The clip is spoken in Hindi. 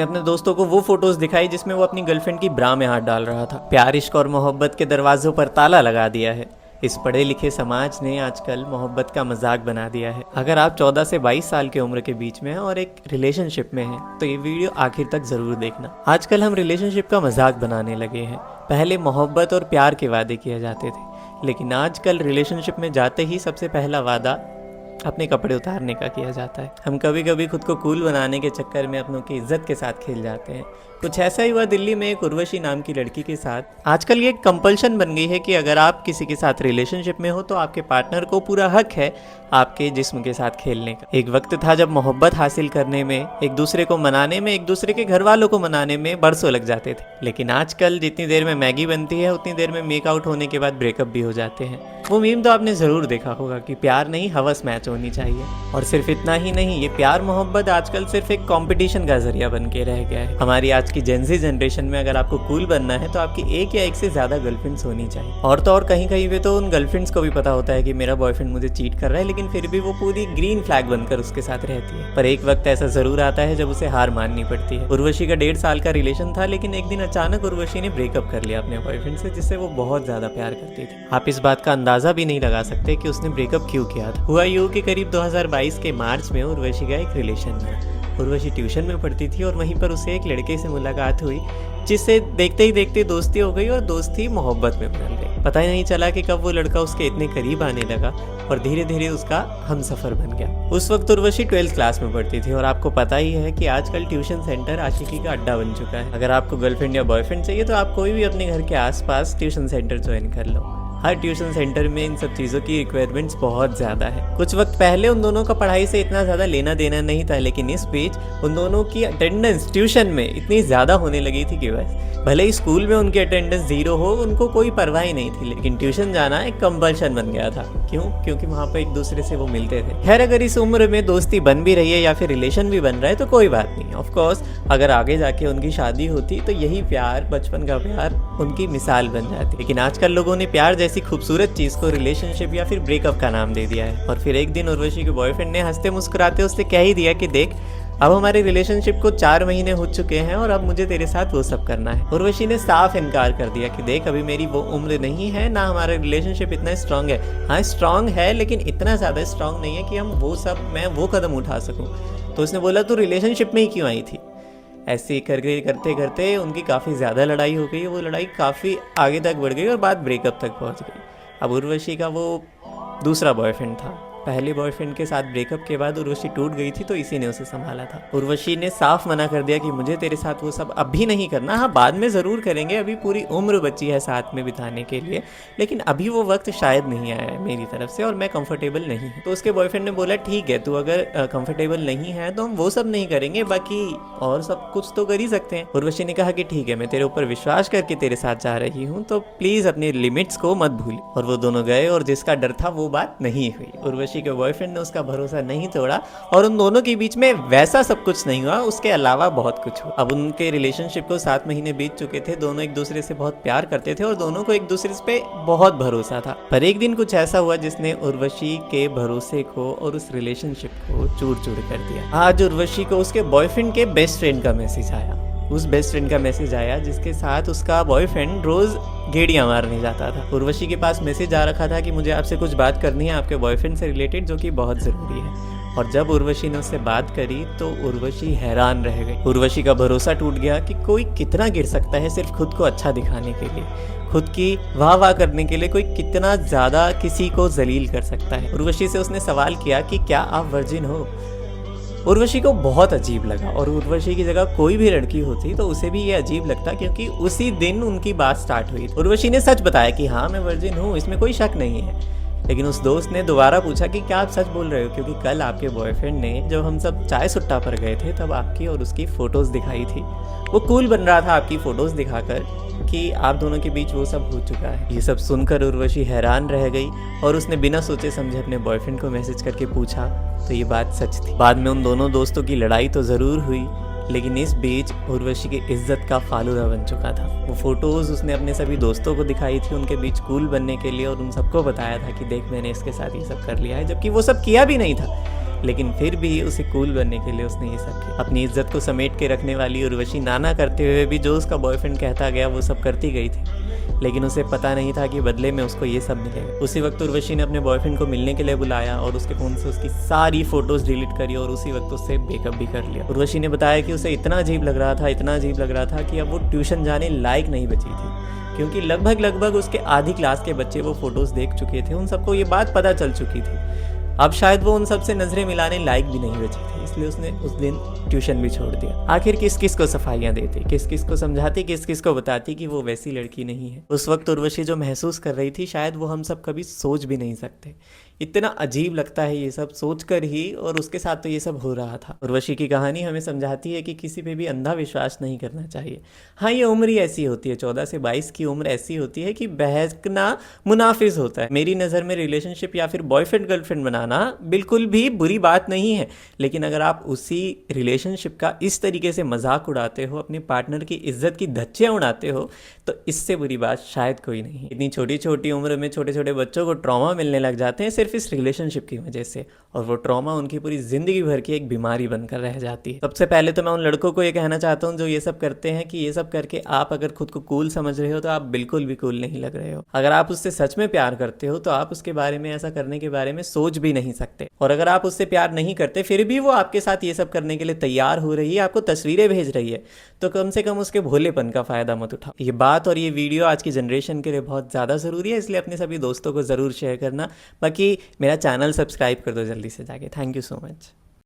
अपने दोस्तों को वो फोटोज दिखाई जिसमें वो अपनी गर्लफ्रेंड की ब्रा में हाथ डाल रहा था। प्यार, इश्क और मोहब्बत के दरवाजों पर ताला लगा दिया है। इस पढ़े लिखे समाज ने आजकल मोहब्बत का मजाक बना दिया है। अगर आप 14 से 22 साल की उम्र के बीच में हैं और एक रिलेशनशिप में हैं तो ये वीडियो आखिर तक जरूर देखना। आजकल हम रिलेशनशिप का मजाक बनाने लगे हैं। पहले मोहब्बत और प्यार के वादे किए जाते थे, लेकिन आजकल रिलेशनशिप में जाते ही सबसे पहला वादा अपने कपड़े उतारने का किया जाता है। हम कभी कभी खुद को कूल बनाने के चक्कर में अपनों की इज्जत के साथ खेल जाते हैं। कुछ ऐसा ही हुआ दिल्ली में एक उर्वशी नाम की लड़की के साथ। आजकल ये एक कंपल्शन बन गई है कि अगर आप किसी के साथ रिलेशनशिप में हो तो आपके पार्टनर को पूरा हक है आपके जिस्म के साथ खेलने का। एक वक्त था जब मोहब्बत हासिल करने में, एक दूसरे को मनाने में, एक दूसरे के घर वालों को मनाने में बरसों लग जाते थे, लेकिन आजकल जितनी देर में मैगी बनती है उतनी देर में मेकआउट होने के बाद ब्रेकअप भी हो जाते हैं। वो मीम तो आपने ज़रूर देखा होगा कि प्यार नहीं, हवस मैच होनी चाहिए। और सिर्फ इतना ही नहीं, ये प्यार मोहब्बत आजकल सिर्फ एक कंपटीशन का जरिया बन के रह गया है। हमारी आज की जेनजी जनरेशन में अगर आपको कूल बनना है तो आपकी एक या एक से ज़्यादा गर्लफ्रेंड्स होनी चाहिए। और तो और कहीं कहीं पे तो उन गर्लफ्रेंड्स को भी पता होता है कि मेरा बॉयफ्रेंड मुझे चीट कर रहा है, लेकिन फिर भी वो पूरी ग्रीन फ्लैग बनकर उसके साथ रहती है। पर एक वक्त ऐसा ज़रूर आता है जब उसे हार माननी पड़ती है। उर्वशी का 1.5 साल का रिलेशन था, लेकिन एक दिन अचानक उर्वशी ने ब्रेकअप कर लिया अपने बॉयफ्रेंड से, जिससे वो बहुत ज़्यादा प्यार करती थी। आप इस बात का अंदाज़ा भी नहीं लगा सकते कि उसने ब्रेकअप क्यों किया था। हुआ यूं कि करीब 2022 के मार्च में उर्वशी का एक रिलेशन था। उर्वशी ट्यूशन में पढ़ती थी और वहीं पर उसे एक लड़के से मुलाकात हुई, जिससे देखते ही देखते दोस्ती हो गई और दोस्ती मोहब्बत में बदल गई। पता ही नहीं चला कि कब वो लड़का उसके इतने करीब आने लगा और धीरे धीरे उसका हमसफर बन गया। उस वक्त उर्वशी 12th क्लास में पढ़ती थी और आपको पता ही है कि आजकल ट्यूशन सेंटर आशिकी का अड्डा बन चुका है। अगर आपको गर्लफ्रेंड या बॉयफ्रेंड चाहिए तो आप कोई भी अपने घर के आसपास ट्यूशन सेंटर ज्वाइन कर लो। हर ट्यूशन सेंटर में इन सब चीज़ों की रिक्वायरमेंट्स बहुत ज़्यादा है। कुछ वक्त पहले उन दोनों का पढ़ाई से इतना ज़्यादा लेना देना नहीं था, लेकिन इस बीच उन दोनों की अटेंडेंस ट्यूशन में इतनी ज़्यादा होने लगी थी कि बस भले ही स्कूल में उनकी अटेंडेंस 0 हो, उनको कोई परवाह ही नहीं थी, लेकिन ट्यूशन जाना एक कंपल्शन बन गया था। क्यों? क्योंकि वहाँ पर एक दूसरे से वो मिलते थे। खैर, अगर इस उम्र में दोस्ती बन भी रही है या फिर रिलेशन भी बन रहा है तो कोई बात नहीं। ऑफकोर्स अगर आगे जाके उनकी शादी होती तो यही प्यार, बचपन का प्यार, उनकी मिसाल बन जाती। लेकिन आजकल लोगों ने प्यार जैसी खूबसूरत चीज़ को रिलेशनशिप या फिर ब्रेकअप का नाम दे दिया है। और फिर एक दिन उर्वशी के बॉयफ्रेंड ने हंसते मुस्कुराते उससे कह ही दिया कि देख, अब हमारे रिलेशनशिप को 4 महीने हो चुके हैं और अब मुझे तेरे साथ वो सब करना है। उर्वशी ने साफ इनकार कर दिया कि देख, अभी मेरी वो उम्र नहीं है, ना हमारा रिलेशनशिप इतना स्ट्रांग है। हाँ, स्ट्रांग है, लेकिन इतना ज़्यादा स्ट्रांग नहीं है कि मैं वो कदम उठा सकूँ। तो उसने बोला, तू रिलेशनशिप में ही क्यों आई थी? ऐसे ही करते करते उनकी काफ़ी ज़्यादा लड़ाई हो गई। वो लड़ाई काफ़ी आगे तक बढ़ गई और बात ब्रेकअप तक पहुँच गई। अब उर्वशी का वो दूसरा बॉयफ्रेंड था। पहले बॉयफ्रेंड के साथ ब्रेकअप के बाद उर्वशी टूट गई थी तो इसी ने उसे संभाला था। उर्वशी ने साफ मना कर दिया कि मुझे तेरे साथ वो सब अभी नहीं करना। हाँ, बाद में ज़रूर करेंगे, अभी पूरी उम्र बची है साथ में बिताने के लिए, लेकिन अभी वो वक्त शायद नहीं आया है मेरी तरफ से और मैं कंफर्टेबल नहीं हूँ। तो उसके बॉयफ्रेंड ने बोला, ठीक है, तू अगर कंफर्टेबल नहीं है तो हम वो सब नहीं करेंगे, बाकी और सब कुछ तो कर ही सकते हैं। उर्वशी ने कहा कि ठीक है, मैं तेरे ऊपर विश्वास करके तेरे साथ जा रही हूँ, तो प्लीज़ अपनी लिमिट्स को मत भूल। और वो दोनों गए और जिसका डर था वो बात नहीं हुई। उर्वशी के बॉयफ्रेंड ने उसका भरोसा नहीं तोड़ा और उन दोनों के बीच में वैसा सब कुछ नहीं हुआ, उसके अलावा बहुत कुछ हुआ। अब उनके रिलेशनशिप को 7 महीने बीत चुके थे। दोनों एक दूसरे से बहुत प्यार करते थे और दोनों को एक दूसरे पे बहुत भरोसा था। पर एक दिन कुछ ऐसा हुआ जिसने उर्वशी के भरोसे को और उस रिलेशनशिप को चूर चूर कर दिया। आज उर्वशी को उसके बॉयफ्रेंड के बेस्ट फ्रेंड का मैसेज आया। उस बेस्ट फ्रेंड का मैसेज आया जिसके साथ उसका बॉयफ्रेंड रोज गेड़ियाँ मारने जाता था। उर्वशी के पास मैसेज आ रखा था कि मुझे आपसे कुछ बात करनी है आपके बॉयफ्रेंड से रिलेटेड, जो कि बहुत ज़रूरी है। और जब उर्वशी ने उससे बात करी तो उर्वशी हैरान रह गई। उर्वशी का भरोसा टूट गया कि कोई कितना गिर सकता है सिर्फ खुद को अच्छा दिखाने के लिए, खुद की वाह वाह करने के लिए कोई कितना ज़्यादा किसी को जलील कर सकता है। उर्वशी से उसने सवाल किया कि क्या आप वर्जिन हो? उर्वशी को बहुत अजीब लगा और उर्वशी की जगह कोई भी लड़की होती तो उसे भी ये अजीब लगता, क्योंकि उसी दिन उनकी बात स्टार्ट हुई। उर्वशी ने सच बताया कि हाँ, मैं वर्जिन हूँ, इसमें कोई शक नहीं है। लेकिन उस दोस्त ने दोबारा पूछा कि क्या आप सच बोल रहे हो, क्योंकि कल आपके बॉयफ्रेंड ने जब हम सब चाय सुट्टा पर गए थे तब आपकी और उसकी फ़ोटोज़ दिखाई थी। वो कूल बन रहा था आपकी फ़ोटोज़ दिखाकर कि आप दोनों के बीच वो सब हो चुका है। ये सब सुनकर उर्वशी हैरान रह गई और उसने बिना सोचे समझे अपने बॉयफ्रेंड को मैसेज करके पूछा तो ये बात सच थी। बाद में उन दोनों दोस्तों की लड़ाई तो ज़रूर हुई, लेकिन इस बीच उर्वशी की इज्जत का फालूदा बन चुका था। वो फोटोज़ उसने अपने सभी दोस्तों को दिखाई थी उनके बीच कूल बनने के लिए और उन सबको बताया था कि देख, मैंने इसके साथ ये सब कर लिया है, जबकि वो सब किया भी नहीं था। लेकिन फिर भी उसे कूल बनने के लिए उसने ये सब किया। अपनी इज्जत को समेट के रखने वाली उर्वशी नाना करते हुए भी जो उसका बॉयफ्रेंड कहता गया वो सब करती गई थी, लेकिन उसे पता नहीं था कि बदले में उसको ये सब मिलेगा। उसी वक्त उर्वशी ने अपने बॉयफ्रेंड को मिलने के लिए बुलाया और उसके फ़ोन से उसकी सारी फोटोज़ डिलीट करी और उसी वक्त उससे ब्रेकअप भी कर लिया। उर्वशी ने बताया कि उसे इतना अजीब लग रहा था, इतना अजीब लग रहा था कि अब वो ट्यूशन जाने लायक नहीं बची थी, क्योंकि लगभग उसके आधी क्लास के बच्चे वो फोटोज़ देख चुके थे, उन सबको ये बात पता चल चुकी थी। अब शायद वो उन सबसे नजरें मिलाने लायक भी नहीं बची थी, इसलिए उसने उस दिन ट्यूशन भी छोड़ दिया। आखिर किस किस को सफाइयाँ देती, किस किस को समझाती, किस किस को बताती कि वो वैसी लड़की नहीं है। उस वक्त उर्वशी जो महसूस कर रही थी शायद वो हम सब कभी सोच भी नहीं सकते। इतना अजीब लगता है ये सब सोच कर ही, और उसके साथ तो ये सब हो रहा था। उर्वशी की कहानी हमें समझाती है कि किसी पे भी अंधा विश्वास नहीं करना चाहिए। हाँ, ये उम्र ही ऐसी होती है, 14 से 22 की उम्र ऐसी होती है कि बहकना मुनाफिज होता है। मेरी नज़र में रिलेशनशिप या फिर बॉयफ्रेंड गर्लफ्रेंड बनाना बिल्कुल भी बुरी बात नहीं है, लेकिन अगर आप उसी रिलेशनशिप का इस तरीके से मजाक उड़ाते हो, अपने पार्टनर की इज्जत की धज्जियाँ उड़ाते हो, तो इससे बुरी बात शायद कोई नहीं। इतनी छोटी छोटी उम्र में छोटे छोटे बच्चों को ट्रॉमा मिलने लग जाते हैं सिर्फ इस रिलेशनशिप की वजह से, और वो ट्रॉमा उनकी पूरी जिंदगी भर की एक बीमारी बनकर रह जाती है। सबसे पहले तो मैं उन लड़कों को ये कहना चाहता हूँ जो ये सब करते हैं कि ये सब करके आप अगर खुद को कूल समझ रहे हो तो आप बिल्कुल भी कूल नहीं लग रहे हो। अगर आप उससे सच में प्यार करते हो तो आप उसके बारे में, ऐसा करने के बारे में सोच भी नहीं सकते। और अगर आप उससे प्यार नहीं करते फिर भी वो आपके साथ ये सब करने के लिए तैयार हो रही है, आपको तस्वीरें भेज रही है, तो कम से कम उसके भोलेपन का फायदा मत उठाओ। ये बात और ये वीडियो आज की जनरेशन के लिए बहुत ज़्यादा ज़रूरी है, इसलिए अपने सभी दोस्तों को ज़रूर शेयर करना। बाकी मेरा चैनल सब्सक्राइब कर दो जल्दी से जाके। Thank you so much.